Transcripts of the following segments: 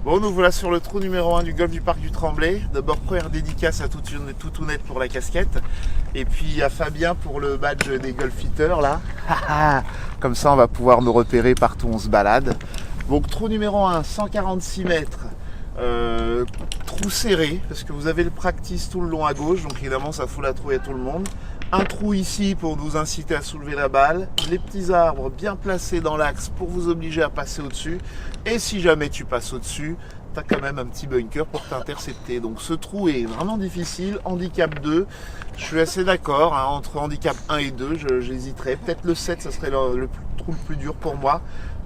Bon, nous voilà sur le trou numéro 1 du golf du Parc du Tremblay. D'abord, première dédicace à Toutounette pour la casquette. Et puis à Fabien pour le badge des golfiteurs là. Comme ça, on va pouvoir nous repérer partout où on se balade. Donc, trou numéro 1, 146 mètres. Trou serré, parce que vous avez le practice tout le long à gauche. Donc, évidemment, ça fout la trouille à tout le monde. Un trou ici pour nous inciter à soulever la balle. Les petits arbres bien placés dans l'axe pour vous obliger à passer au-dessus. Et si jamais tu passes au-dessus, tu as quand même un petit bunker pour t'intercepter. Donc ce trou est vraiment difficile. Handicap 2, je suis assez d'accord. Hein, entre handicap 1 et 2, j'hésiterais. Peut-être le 7, ça serait le trou le plus dur pour moi.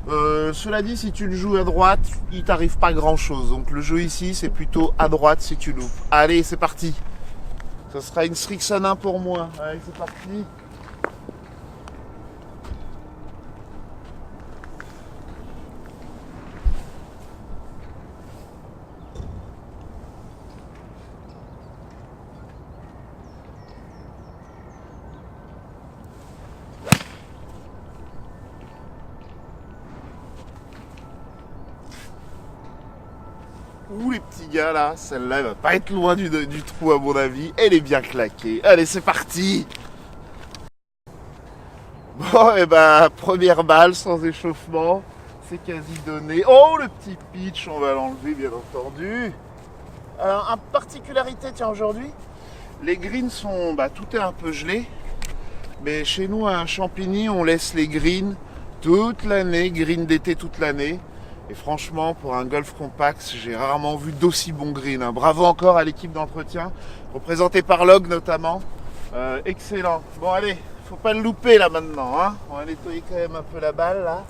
Cela dit, si tu le joues à droite, il t'arrive pas grand-chose. Donc le jeu ici, c'est plutôt à droite si tu loupes. Allez, c'est parti. Ce sera une Srixon 1 pour moi. Allez, c'est parti. Ouh les petits gars là, celle-là elle va pas être loin du trou à mon avis. Elle est bien claquée. Allez, c'est parti. Bon, et ben, première balle sans échauffement. C'est quasi donné. Oh, le petit pitch, on va l'enlever, bien entendu. Alors, une particularité, tiens, aujourd'hui, les greens sont... tout est un peu gelé. Mais chez nous, à Champigny, on laisse les greens toute l'année, green d'été toute l'année. Et franchement, pour un golf compact, j'ai rarement vu d'aussi bons greens. Hein. Bravo encore à l'équipe d'entretien, représentée par Log notamment. Excellent. Bon, allez, faut pas le louper là maintenant. Hein. On va nettoyer quand même un peu la balle là.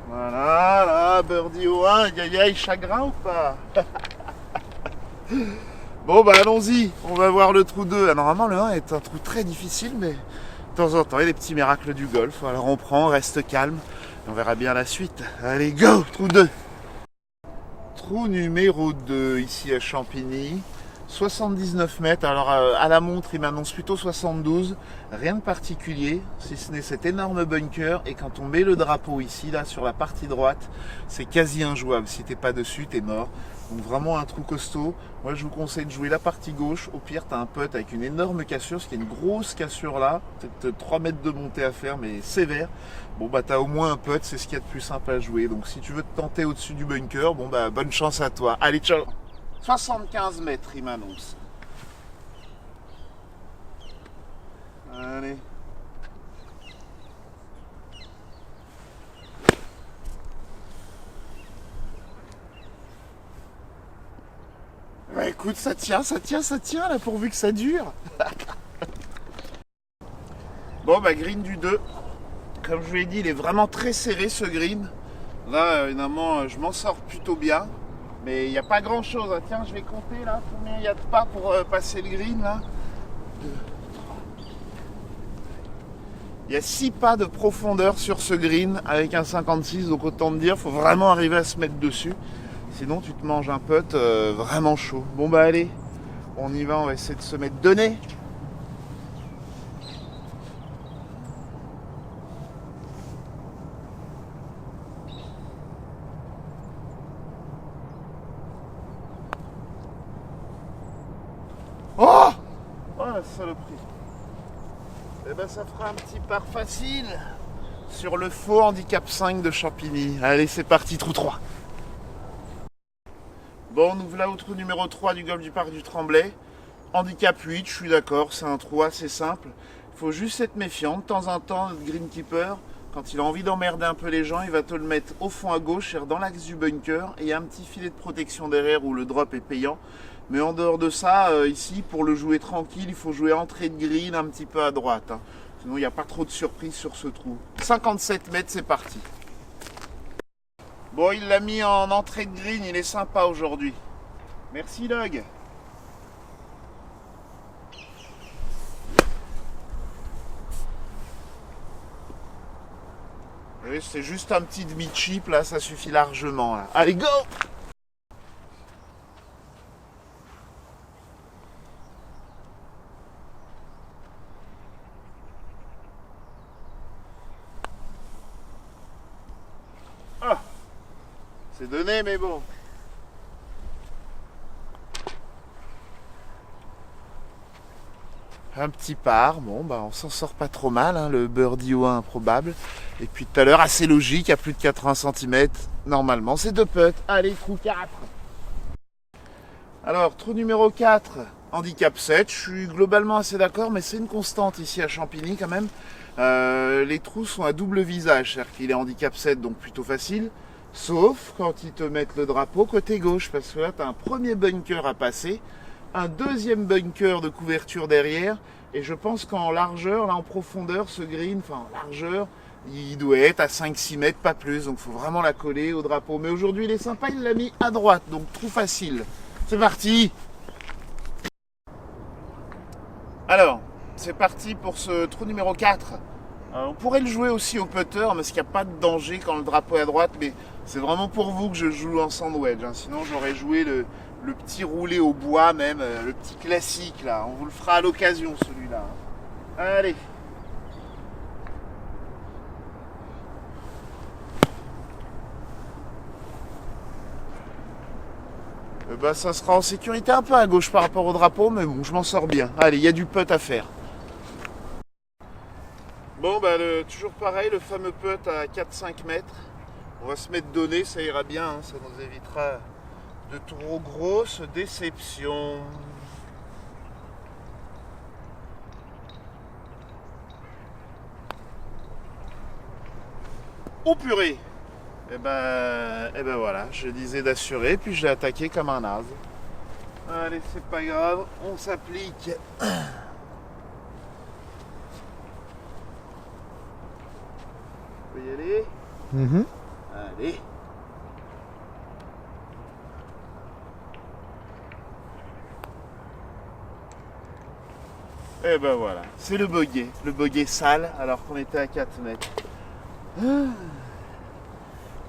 Voilà, là, birdie au 1, aïe, chagrin ou pas? Bon, allons-y, on va voir le trou 2. Normalement, le 1 est un trou très difficile, mais de temps en temps, il y a des petits miracles du golf. Alors on prend, on reste calme, et on verra bien la suite. Allez, go, trou 2. Trou numéro 2, ici à Champigny. 79 mètres, alors à la montre il m'annonce plutôt 72, rien de particulier, si ce n'est cet énorme bunker, et quand on met le drapeau ici, là, sur la partie droite, c'est quasi injouable, si t'es pas dessus, t'es mort, donc vraiment un trou costaud. Moi je vous conseille de jouer la partie gauche, au pire t'as un putt avec une énorme cassure, parce qu'il y a une grosse cassure là, peut-être 3 mètres de montée à faire, mais sévère. Bon t'as au moins un putt, c'est ce qu'il y a de plus simple à jouer, donc si tu veux te tenter au-dessus du bunker, bonne chance à toi, allez ciao. 75 mètres, il m'annonce. Allez. Écoute, ça tient là, pourvu que ça dure. Bon, green du 2. Comme je vous l'ai dit, il est vraiment très serré ce green. Là, évidemment, je m'en sors plutôt bien. Mais il n'y a pas grand chose. Hein. Tiens, je vais compter là combien il y a de pas pour passer le green là. 2, 3. Il y a 6 pas de profondeur sur ce green avec un 56. Donc autant te dire, il faut vraiment arriver à se mettre dessus. Sinon tu te manges un putt vraiment chaud. Bon allez, on y va, on va essayer de se mettre de nez. Oh la saloperie. Et ça fera un petit par facile sur le faux handicap 5 de Champigny. Allez, c'est parti, trou 3. Bon, nous voilà au trou numéro 3 du golf du Parc du Tremblay. Handicap 8, je suis d'accord, c'est un trou assez simple. Il faut juste être méfiant. De temps en temps, notre greenkeeper, quand il a envie d'emmerder un peu les gens, il va te le mettre au fond à gauche, dans l'axe du bunker. Et il y a un petit filet de protection derrière où le drop est payant. Mais en dehors de ça, ici, pour le jouer tranquille, il faut jouer entrée de green un petit peu à droite. Hein. Sinon, il n'y a pas trop de surprise sur ce trou. 57 mètres, c'est parti. Bon, il l'a mis en entrée de green, il est sympa aujourd'hui. Merci, Log. Oui, c'est juste un petit demi-chip, là, ça suffit largement. Là. Allez, go! C'est donné, mais bon. Un petit par, bon bah on s'en sort pas trop mal, hein, le birdie au 1 improbable. Et puis tout à l'heure assez logique, à plus de 80 cm, normalement c'est 2 putts. Allez, trou 4. Alors, trou numéro 4, handicap 7, je suis globalement assez d'accord, mais c'est une constante ici à Champigny quand même. Les trous sont à double visage, c'est-à-dire qu'il est handicap 7, donc plutôt facile. Sauf quand ils te mettent le drapeau côté gauche, parce que là tu as un premier bunker à passer, un deuxième bunker de couverture derrière, et je pense qu'en largeur, là en profondeur, ce green, enfin en largeur, il doit être à 5-6 mètres, pas plus, donc il faut vraiment la coller au drapeau. Mais aujourd'hui il est sympa, il l'a mis à droite, donc trou facile. C'est parti! Alors, c'est parti pour ce trou numéro 4. On pourrait le jouer aussi au putter, parce qu'il n'y a pas de danger quand le drapeau est à droite, mais c'est vraiment pour vous que je joue en sandwich. Hein. Sinon, j'aurais joué le petit roulé au bois même, le petit classique là. On vous le fera à l'occasion celui-là. Hein. Allez. Ça sera en sécurité un peu à gauche par rapport au drapeau, mais bon, je m'en sors bien. Allez, il y a du putt à faire. Bon, toujours pareil, le fameux putt à 4-5 mètres. On va se mettre donné, ça ira bien, hein, ça nous évitera de trop grosses déceptions. Oh purée! Et ben voilà, je disais d'assurer, puis je l'ai attaqué comme un naze. Allez, c'est pas grave, on s'applique. On peut y aller. Allez. Et ben voilà, c'est le bogey sale alors qu'on était à 4 mètres.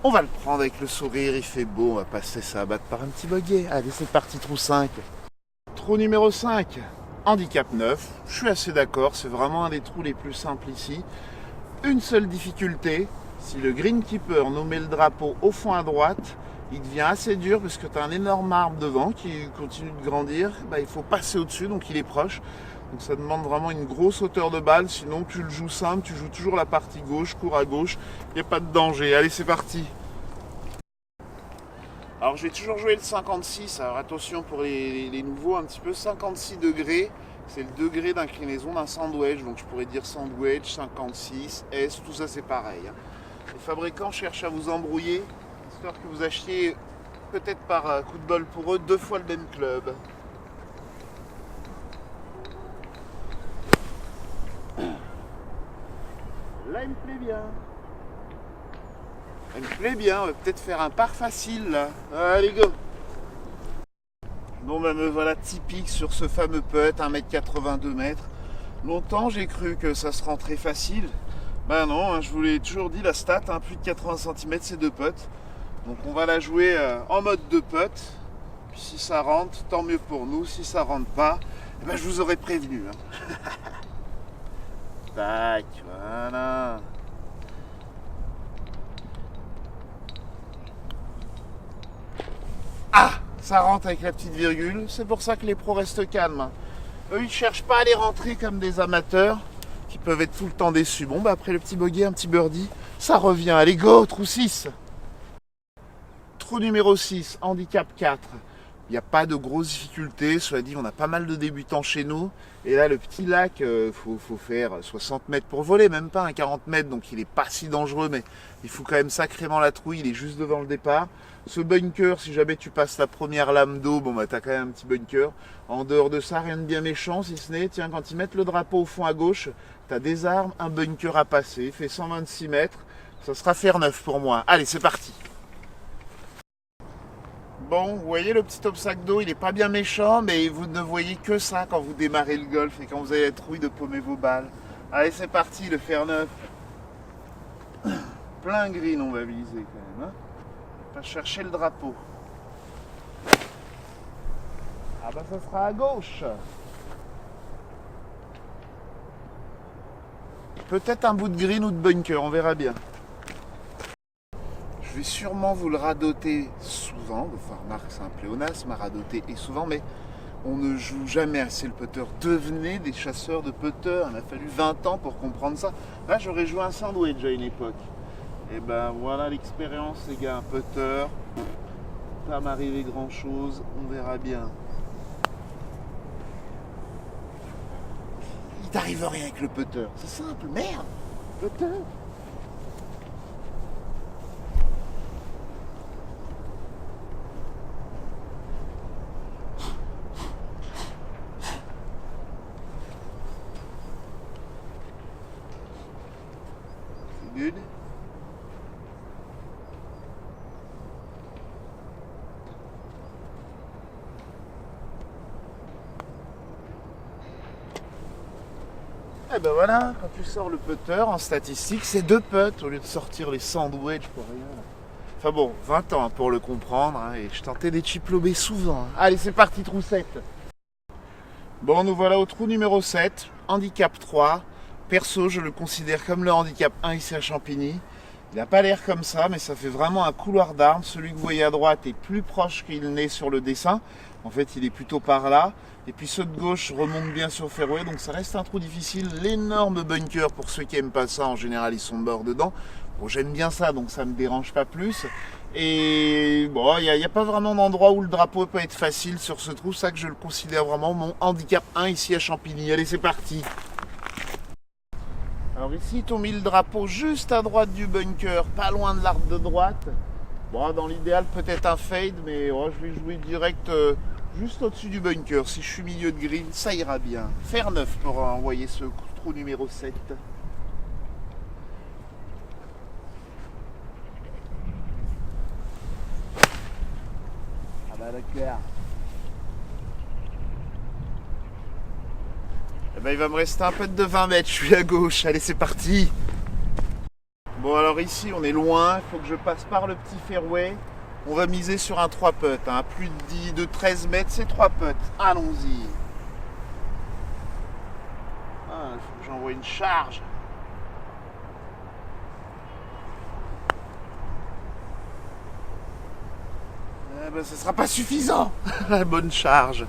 On va le prendre avec le sourire, il fait beau, on va passer ça à battre par un petit bogey. Allez, c'est parti, trou 5. Trou numéro 5, handicap 9. Je suis assez d'accord, c'est vraiment un des trous les plus simples ici. Une seule difficulté, si le greenkeeper nous met le drapeau au fond à droite, il devient assez dur parce que tu as un énorme arbre devant qui continue de grandir. Il faut passer au-dessus, donc il est proche. Donc ça demande vraiment une grosse hauteur de balle, sinon tu le joues simple, tu joues toujours la partie gauche, cours à gauche, il n'y a pas de danger. Allez, c'est parti. Alors je vais toujours jouer le 56, alors attention pour les nouveaux, un petit peu 56 degrés, c'est le degré d'inclinaison d'un sandwich, donc je pourrais dire sandwich, 56, S, tout ça c'est pareil. Hein. Les fabricants cherchent à vous embrouiller, histoire que vous achetiez peut-être par coup de bol pour eux 2 fois le même club. Là, il me plaît bien. Il me plaît bien, on va peut-être faire un par facile là. Allez, go. Bon, me voilà typique sur ce fameux putt, 1m82 mètres. Longtemps, j'ai cru que ça se rentrait facile. Non, hein, je vous l'ai toujours dit, la stat, hein, plus de 80 cm, c'est 2 putts. Donc, on va la jouer en mode 2 putts. Puis, si ça rentre, tant mieux pour nous. Si ça rentre pas, je vous aurais prévenu. Hein. Tac, voilà. Ah, ça rentre avec la petite virgule. C'est pour ça que les pros restent calmes. Eux, ils cherchent pas à les rentrer comme des amateurs qui peuvent être tout le temps déçus. Bon, après le petit bogey, un petit birdie, ça revient. Allez, go, trou 6. Trou numéro 6, handicap 4. Il n'y a pas de grosses difficultés, cela dit on a pas mal de débutants chez nous. Et là le petit lac, faut faire 60 mètres pour voler, même pas 40 mètres, donc il n'est pas si dangereux, mais il faut quand même sacrément la trouille, il est juste devant le départ. Ce bunker, si jamais tu passes la première lame d'eau, t'as quand même un petit bunker. En dehors de ça, rien de bien méchant, si ce n'est, tiens, quand ils mettent le drapeau au fond à gauche, t'as des arbres, un bunker à passer, il fait 126 mètres, ça sera faire 9 pour moi. Allez, c'est parti. Bon, vous voyez le petit obstacle d'eau, il n'est pas bien méchant, mais vous ne voyez que ça quand vous démarrez le golf et quand vous avez la trouille de paumer vos balles. Allez, c'est parti, le fer 9. Plein green, on va viser quand même. Hein. On va chercher le drapeau. Ah ça sera à gauche. Peut-être un bout de green ou de bunker, on verra bien. Je vais sûrement vous le radoter souvent. Enfin, remarque, c'est un pléonasme à radoter et souvent, mais on ne joue jamais assez le putter. Devenez des chasseurs de putter. Il m'a fallu 20 ans pour comprendre ça. Là, j'aurais joué un sandwich à une époque. Et ben voilà l'expérience, les gars. Un putter, pas m'arriver grand chose, on verra bien. Il t'arrive rien avec le putter. C'est simple, merde. Putter. Good. Et ben voilà, quand tu sors le putter en statistique, c'est 2 putts au lieu de sortir les sandwichs pour rien. Enfin bon, 20 ans pour le comprendre, hein, et je tentais des chips lobés souvent. Hein. Allez, c'est parti, trou 7. Bon, nous voilà au trou numéro 7, handicap 3. Perso, je le considère comme le handicap 1 ici à Champigny. Il n'a pas l'air comme ça, mais ça fait vraiment un couloir d'armes. Celui que vous voyez à droite est plus proche qu'il n'est sur le dessin. En fait, il est plutôt par là. Et puis ceux de gauche remontent bien sur le fairway, donc ça reste un trou difficile. L'énorme bunker, pour ceux qui n'aiment pas ça, en général, ils sont morts dedans. Bon, j'aime bien ça, donc ça ne me dérange pas plus. Et bon, il n'y a pas vraiment d'endroit où le drapeau peut être facile sur ce trou. Ça que je le considère vraiment mon handicap 1 ici à Champigny. Allez, c'est parti. Alors ici, ils ont mis le drapeau juste à droite du bunker, pas loin de l'arbre de droite. Bon, dans l'idéal, peut-être un fade, mais oh, je vais jouer direct juste au-dessus du bunker. Si je suis milieu de green, ça ira bien. Faire 9 pour envoyer ce trou numéro 7. Ah bah d'accord. Eh ben, il va me rester un putt de 20 mètres, je suis à gauche. Allez, c'est parti. Bon, alors ici, on est loin. Il faut que je passe par le petit fairway. On va miser sur un 3 putts. Hein. Plus de 13 mètres, c'est 3 putts. Allons-y. Ah, il faut que j'envoie une charge. Eh ben, ce sera pas suffisant. Bonne charge.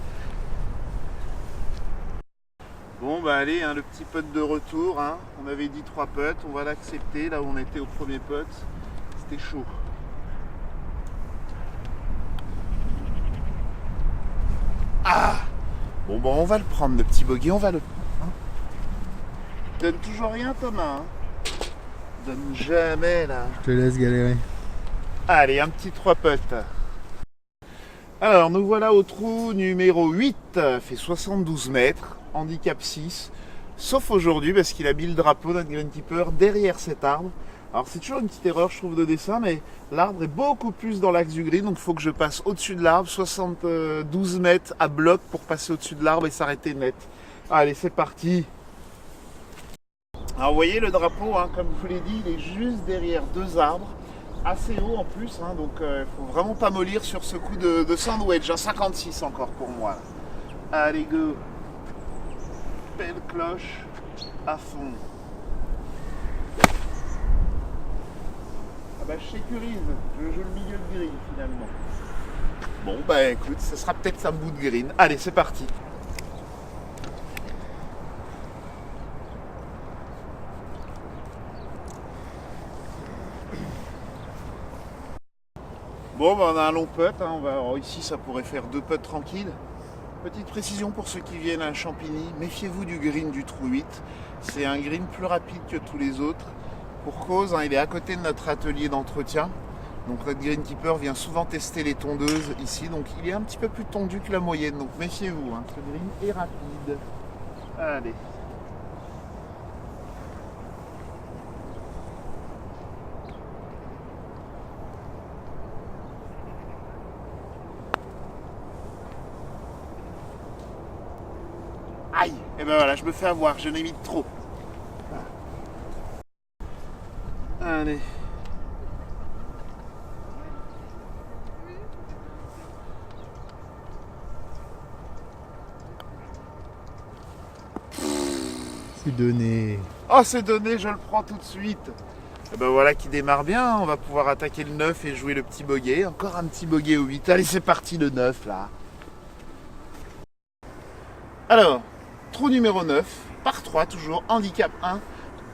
Bon bah allez, hein, le petit putt de retour, hein. On avait dit 3 putts, on va l'accepter, là où on était au premier putt, c'était chaud. Ah bon bah on va le prendre le petit bogey, on va le prendre. Hein. Donne toujours rien Thomas, hein. Donne jamais là. Je te laisse galérer. Allez, un petit 3 putts. Alors nous voilà au trou numéro 8, fait 72 mètres, handicap 6, sauf aujourd'hui parce qu'il a mis le drapeau d'un greenkeeper derrière cet arbre. Alors c'est toujours une petite erreur je trouve de dessin, mais l'arbre est beaucoup plus dans l'axe du green, donc il faut que je passe au-dessus de l'arbre, 72 mètres à bloc pour passer au-dessus de l'arbre et s'arrêter net. Allez, c'est parti. Alors vous voyez le drapeau, hein, comme je vous l'ai dit, il est juste derrière 2 arbres. Assez haut en plus, hein, donc il faut vraiment pas mollir sur ce coup de sandwich, hein, 56 encore pour moi. Allez go, belle cloche à fond. Ah bah je sécurise, je joue le milieu de green finalement. Bon bah écoute, ce sera peut-être un bout de green. Allez c'est parti. Bon, ben on a un long putt, hein. Alors ici ça pourrait faire 2 putts tranquilles. Petite précision pour ceux qui viennent à Champigny, méfiez-vous du green du trou 8. C'est un green plus rapide que tous les autres. Pour cause, hein, il est à côté de notre atelier d'entretien. Donc notre greenkeeper vient souvent tester les tondeuses ici. Donc il est un petit peu plus tondu que la moyenne. Donc méfiez-vous, hein. Ce green est rapide. Allez. Aïe! Et ben voilà, je me fais avoir, je n'ai mis de trop. Allez. C'est donné. Oh, c'est donné, je le prends tout de suite. Et ben voilà qui démarre bien, on va pouvoir attaquer le 9 et jouer le petit bogey. Encore un petit bogey au 8. Allez, c'est parti le 9 là. Alors, trou numéro 9, par 3 toujours, handicap 1,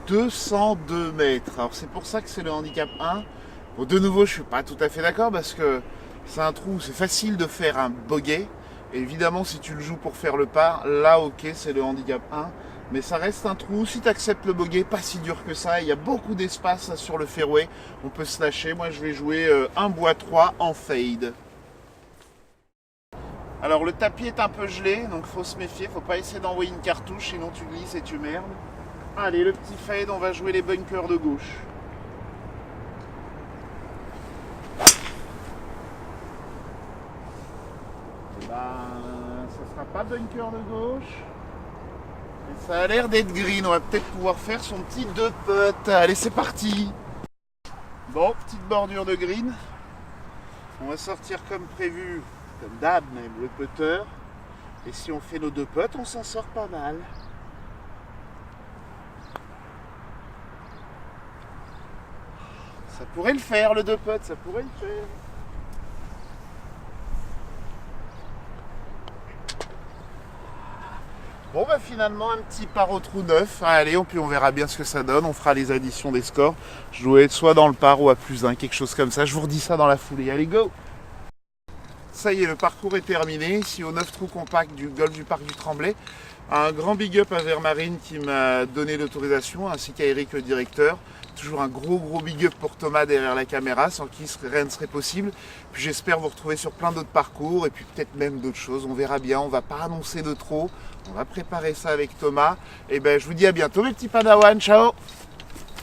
202 mètres. Alors c'est pour ça que c'est le handicap 1. Bon, de nouveau, je suis pas tout à fait d'accord parce que c'est un trou où c'est facile de faire un bogey. Et évidemment, si tu le joues pour faire le par, là ok, c'est le handicap 1. Mais ça reste un trou, si tu acceptes le bogey, pas si dur que ça. Il y a beaucoup d'espace sur le fairway, on peut se lâcher. Moi je vais jouer un bois 3 en fade. Alors le tapis est un peu gelé, donc faut se méfier, faut pas essayer d'envoyer une cartouche, sinon tu glisses et tu merdes. Allez, le petit fade, on va jouer les bunkers de gauche. Et ben, ça sera pas bunker de gauche. Et ça a l'air d'être green, on va peut-être pouvoir faire son petit 2 putts. Allez, c'est parti. Bon, petite bordure de green. On va sortir comme prévu. Comme d'hab même, le putter. Et si on fait nos 2 putts, on s'en sort pas mal. Ça pourrait le faire, le 2 putts, ça pourrait le faire. Bon bah finalement un petit par au trou 9. Allez, puis on verra bien ce que ça donne. On fera les additions des scores. Je dois être soit dans le par ou à +1, quelque chose comme ça. Je vous redis ça dans la foulée. Allez, go! Ça y est, le parcours est terminé. Ici au 9 trous compact du golf du parc du Tremblay. Un grand big up à Vermarine qui m'a donné l'autorisation, ainsi qu'à Eric le directeur. Toujours un gros big up pour Thomas derrière la caméra, sans qui rien ne serait possible. Puis j'espère vous retrouver sur plein d'autres parcours et puis peut-être même d'autres choses. On verra bien, on va pas annoncer de trop. On va préparer ça avec Thomas. Et ben je vous dis à bientôt mes petits padawans, ciao!